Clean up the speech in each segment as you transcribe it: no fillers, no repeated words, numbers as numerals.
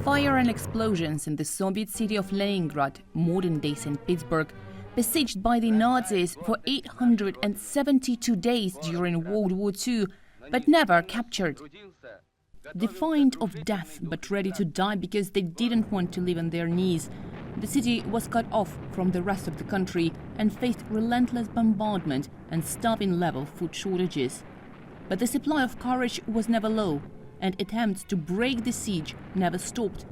Fire and explosions in the Soviet city of Leningrad, modern-day St. Petersburg, besieged by the Nazis for 872 days during World War II, but never captured. Defiant of death, but ready to die because they didn't want to live on their knees, the city was cut off from the rest of the country and faced relentless bombardment and starving-level food shortages. But the supply of courage was never low, and attempts to break the siege never stopped.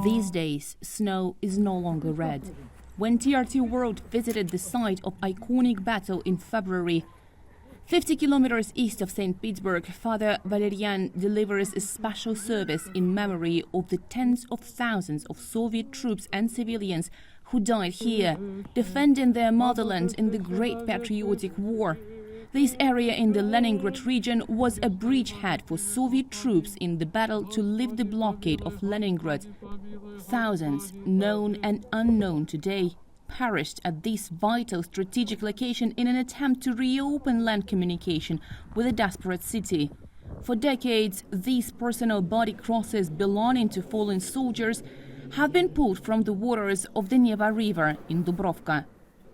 These days, snow is no longer red. When TRT World visited the site of iconic battle in February, 50 kilometers east of St. Petersburg, Father Valerian delivers a special service in memory of the tens of thousands of Soviet troops and civilians who died here, defending their motherland in the Great Patriotic War. This area in the Leningrad region was a bridgehead for Soviet troops in the battle to lift the blockade of Leningrad. Thousands, known and unknown today, perished at this vital strategic location in an attempt to reopen land communication with a desperate city. For decades, these personal body crosses belonging to fallen soldiers have been pulled from the waters of the Neva River in Dubrovka.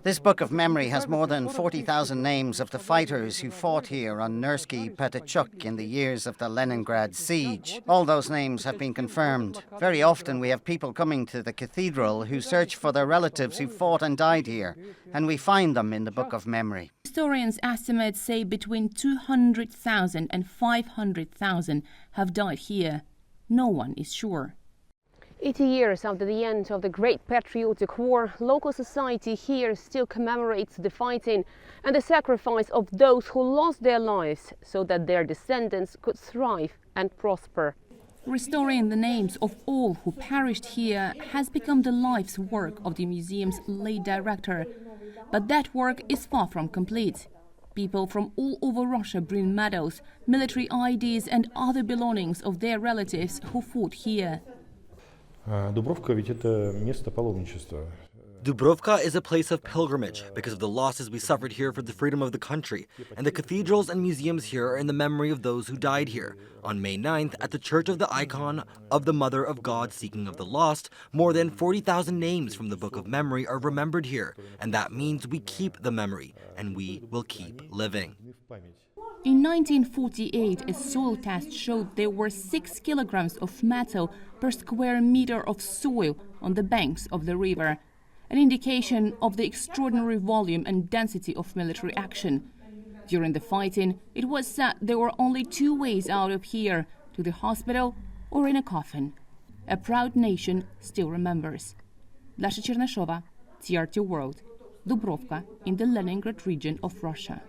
This book of memory has more than 40,000 names of the fighters who fought here on Nersky Petachuk in the years of the Leningrad siege. All those names have been confirmed. Very often we have people coming to the cathedral who search for their relatives who fought and died here, and we find them in the book of memory. Historians' estimates say between 200,000 and 500,000 have died here. No one is sure. 80 years after the end of the Great Patriotic War, local society here still commemorates the fighting and the sacrifice of those who lost their lives so that their descendants could thrive and prosper. Restoring the names of all who perished here has become the life's work of the museum's late director. But that work is far from complete. People from all over Russia bring medals, military IDs and other belongings of their relatives who fought here. Dubrovka ведь это место паломничества. Dubrovka is a place of pilgrimage because of the losses we suffered here for the freedom of the country, and the cathedrals and museums here are in the memory of those who died here. On May 9th, at the Church of the Icon of the Mother of God Seeking of the Lost, more than 40,000 names from the Book of Memory are remembered here, and that means we keep the memory, and we will keep living. In 1948, a soil test showed there were 6 kilograms of metal per square meter of soil on the banks of the river, an indication of the extraordinary volume and density of military action. During the fighting, it was said there were only 2 ways out of here, to the hospital or in a coffin. A proud nation still remembers. Dasha Chernyshova, TRT World, Dubrovka in the Leningrad region of Russia.